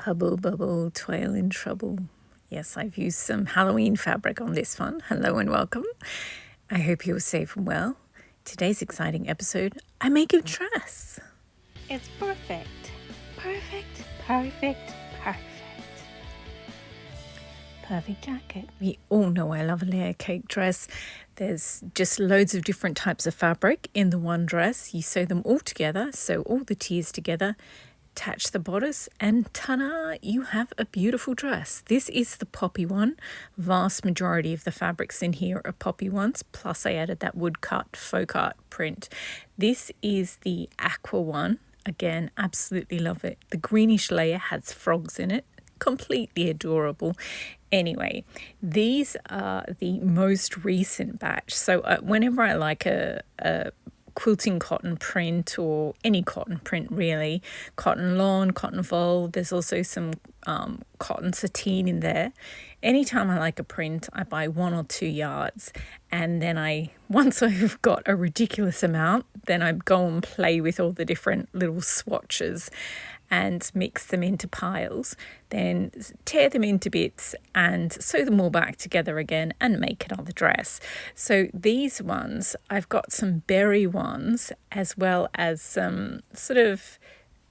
Hubble bubble, toil in trouble. Yes, I've used some Halloween fabric on this one. Hello and welcome. I hope you're safe and well. Today's exciting episode, I make a dress. It's perfect. Perfect, perfect, perfect. Perfect jacket. We all know I love a layer cake dress. There's just loads of different types of fabric in the one dress. You sew them all together, sew all the tiers together, attach the bodice, and ta-da, you have a beautiful dress. This is the poppy one. Vast majority of the fabrics in here are poppy ones, plus I added that woodcut faux art print. This is the aqua one. Again, absolutely love it. The greenish layer has frogs in it. Completely adorable. Anyway, these are the most recent batch. So whenever I like a quilting cotton print or any cotton print really, cotton lawn, cotton voile, there's also some cotton sateen in there. Anytime I like a print, I buy 1 or 2 yards, and then once I've got a ridiculous amount, then I go and play with all the different little swatches and mix them into piles, then tear them into bits and sew them all back together again and make another dress. So these ones, I've got some berry ones as well as some sort of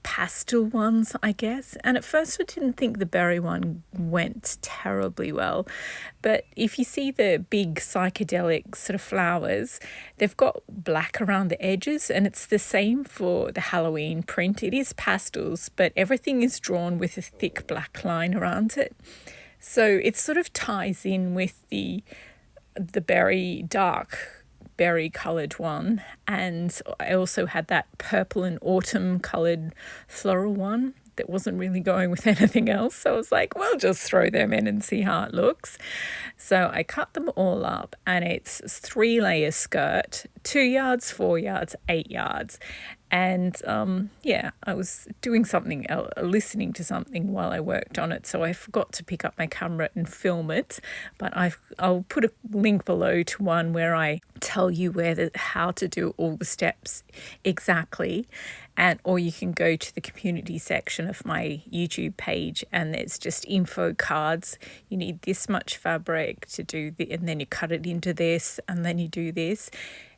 pastel ones, I guess. And at first I didn't think the berry one went terribly well, but if you see the big psychedelic sort of flowers, they've got black around the edges, and it's the same for the Halloween print. It is pastels, but everything is drawn with a thick black line around it, so it sort of ties in with the berry coloured one. And I also had that purple and autumn coloured floral one that wasn't really going with anything else, so I was like, well, just throw them in and see how it looks. So I cut them all up, and it's 3-layer skirt, 2 yards, 4 yards, 8 yards. And I was doing something, listening to something while I worked on it, so I forgot to pick up my camera and film it. But I'll put a link below to one where I tell you how to do all the steps exactly, or you can go to the community section of my YouTube page, and there's just info cards. You need this much fabric to do and then you cut it into this, and then you do this.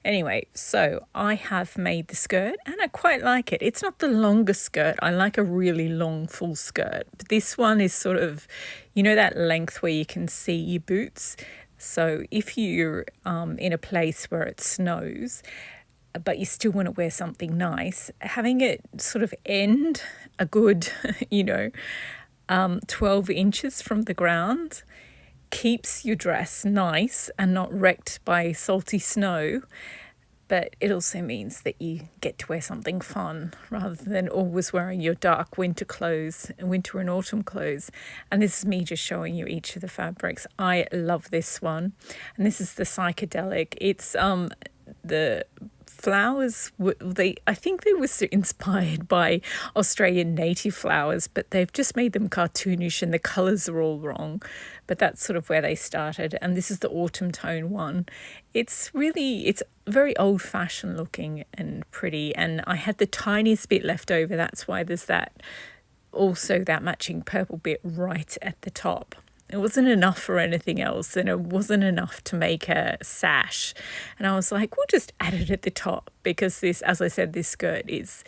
Anyway, so I have made the skirt, and I quite like it. It's not the longest skirt. I like a really long full skirt. But this one is sort of, that length where you can see your boots. So if you're in a place where it snows, but you still want to wear something nice, having it sort of end a good, 12 inches from the ground keeps your dress nice and not wrecked by salty snow, but it also means that you get to wear something fun rather than always wearing your dark winter and autumn clothes. And this is me just showing you each of the fabrics. I love this one, and this is the psychedelic. It's the flowers, I think they were inspired by Australian native flowers, but they've just made them cartoonish and the colours are all wrong. But that's sort of where they started. And this is the autumn tone one. It's very old-fashioned looking and pretty. And I had the tiniest bit left over. That's why there's that matching purple bit right at the top. It wasn't enough for anything else, and it wasn't enough to make a sash. And I was like, we'll just add it at the top, because this, as I said, this skirt is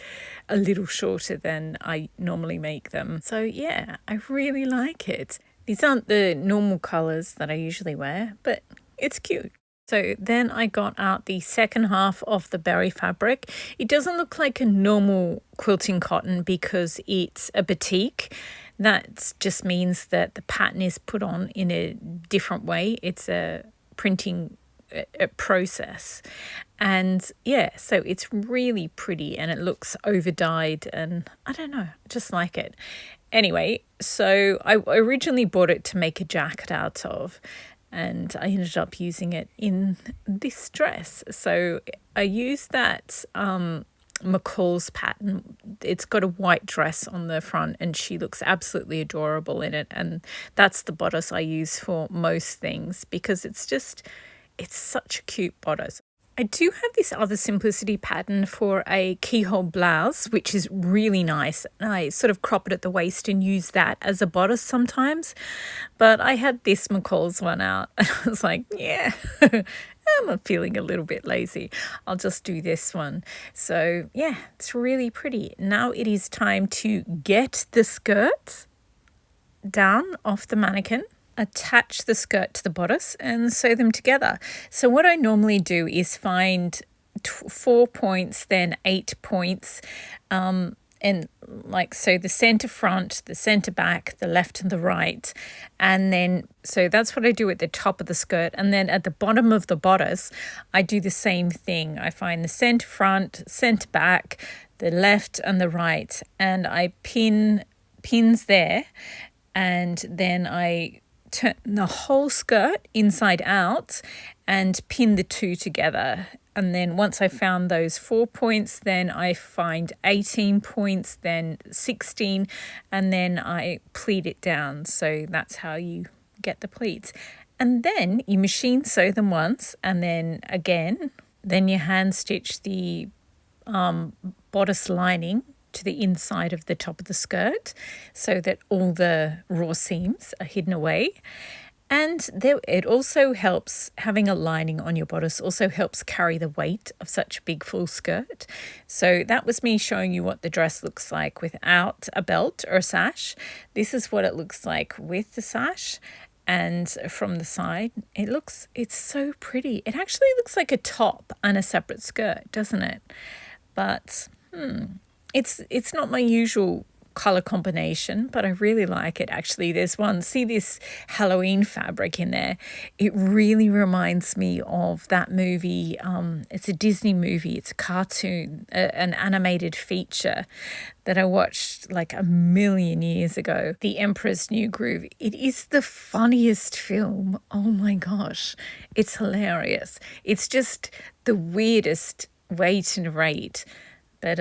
a little shorter than I normally make them. So yeah, I really like it. These aren't the normal colours that I usually wear, but it's cute. So then I got out the second half of the berry fabric. It doesn't look like a normal quilting cotton because it's a batik. That just means that the pattern is put on in a different way. It's a printing process. And so it's really pretty, and it looks over-dyed, and I don't know, I just like it. Anyway, so I originally bought it to make a jacket out of, and I ended up using it in this dress. So I used that McCall's pattern. It's got a white dress on the front, and she looks absolutely adorable in it, and that's the bodice I use for most things because it's such a cute bodice. I do have this other simplicity pattern for a keyhole blouse, which is really nice. I sort of crop it at the waist and use that as a bodice sometimes. But I had this McCall's one out and I was like, yeah, I'm feeling a little bit lazy. I'll just do this one. So yeah, it's really pretty. Now it is time to get the skirt down off the mannequin, attach the skirt to the bodice and sew them together. So what I normally do is find 4 points, then 8 points, and like so the center front, the center back, the left and the right, and then so that's what I do at the top of the skirt, and then at the bottom of the bodice I do the same thing. I find the center front, center back, the left and the right, and I pin pins there, and then I turn the whole skirt inside out and pin the two together. And then once I found those 4 points, then I find 18 points, then 16, and then I pleat it down. So that's how you get the pleats. And then you machine sew them once, and then again, then you hand stitch the bodice lining to the inside of the top of the skirt so that all the raw seams are hidden away. And it also helps, having a lining on your bodice also helps carry the weight of such a big full skirt. So that was me showing you what the dress looks like without a belt or a sash. This is what it looks like with the sash. And from the side, it's so pretty. It actually looks like a top and a separate skirt, doesn't it? But it's not my usual color combination, but I really like it. Actually, there's one, see this Halloween fabric in there, it really reminds me of that movie. It's a Disney movie, it's a cartoon, an animated feature that I watched like a million years ago, The Emperor's New Groove. It is the funniest film. Oh my gosh, it's hilarious. It's just the weirdest way to narrate, but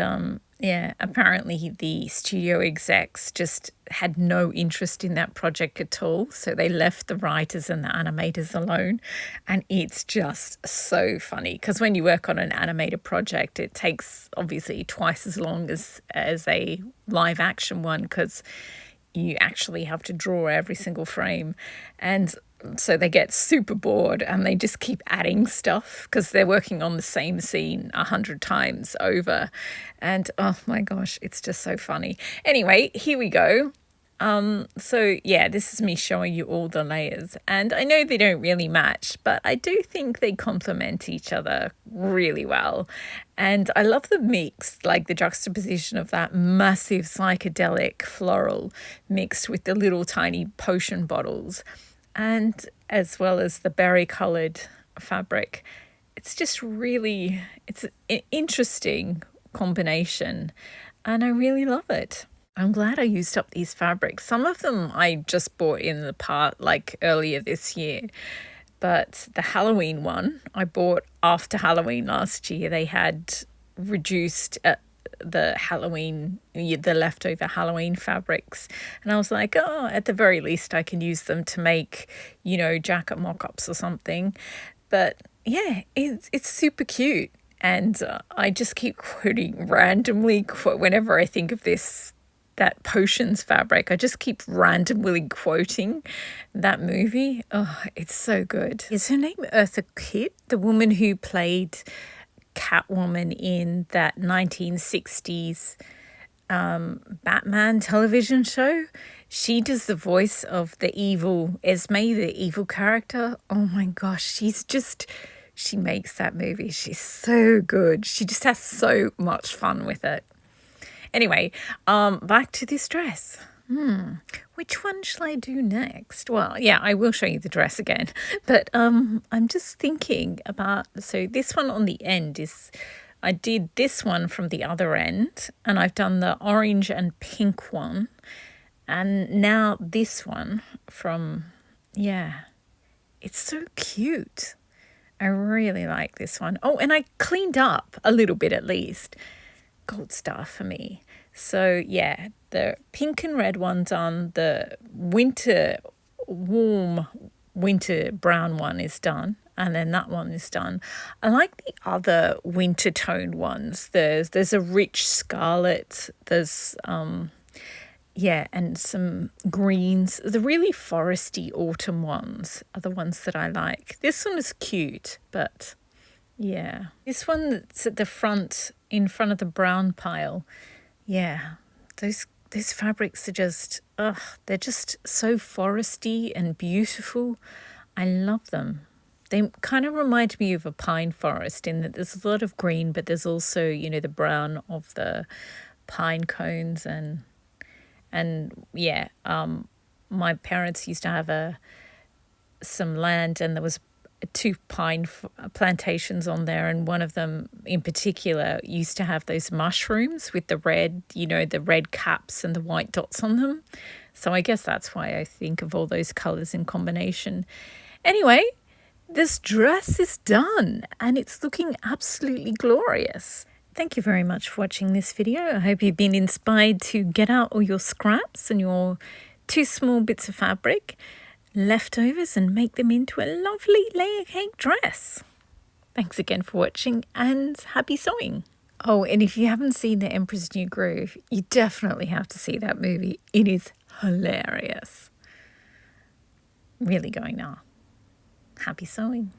yeah, apparently the studio execs just had no interest in that project at all. So they left the writers and the animators alone. And it's just so funny because when you work on an animated project, it takes obviously twice as long as a live action one because you actually have to draw every single frame. And so they get super bored and they just keep adding stuff because they're working on the same scene 100 times over. And oh my gosh, it's just so funny. Anyway, here we go. So yeah, this is me showing you all the layers, and I know they don't really match, but I do think they complement each other really well. And I love the mix, like the juxtaposition of that massive psychedelic floral mixed with the little tiny potion bottles, and as well as the berry colored fabric. It's just really, it's an interesting combination and I really love it. I'm glad I used up these fabrics. Some of them I just bought in the part like earlier this year, but the Halloween one I bought after Halloween last year. They had reduced the leftover Halloween fabrics, and I was like, oh, at the very least I can use them to make, jacket mock-ups or something. But yeah, it's super cute, and I just keep quoting randomly whenever I think of that potions fabric. I just keep randomly quoting that movie. Oh, it's so good. Is her name Eartha Kitt, the woman who played Catwoman in that 1960s Batman television show? She does the voice of the evil Esme, the evil character. Oh my gosh, she makes that movie. She's so good. She just has so much fun with it. Anyway, back to this dress. Which one shall I do next? Well, yeah, I will show you the dress again. But I'm just thinking about, so this one on the end I did this one from the other end, and I've done the orange and pink one. And now this one it's so cute. I really like this one. Oh, and I cleaned up a little bit at least. Gold star for me. So yeah, the pink and red one done, the warm winter brown one is done, and then that one is done. I like the other winter toned ones. There's a rich scarlet. There's and some greens. The really foresty autumn ones are the ones that I like. This one is cute, but yeah. This one that's at the front, in front of the brown pile, yeah, those fabrics are just, they're just so foresty and beautiful. I love them. They kind of remind me of a pine forest in that there's a lot of green, but there's also, the brown of the pine cones my parents used to have some land, and there was 2 pine plantations on there, and one of them in particular used to have those mushrooms with the red, the red caps and the white dots on them. So I guess that's why I think of all those colours in combination. Anyway, this dress is done and it's looking absolutely glorious. Thank you very much for watching this video. I hope you've been inspired to get out all your scraps and your 2 small bits of fabric, leftovers, and make them into a lovely layer cake dress. Thanks again for watching and happy sewing. Oh, and if you haven't seen The Emperor's New Groove, you definitely have to see that movie. It is hilarious. Really going now. Happy sewing.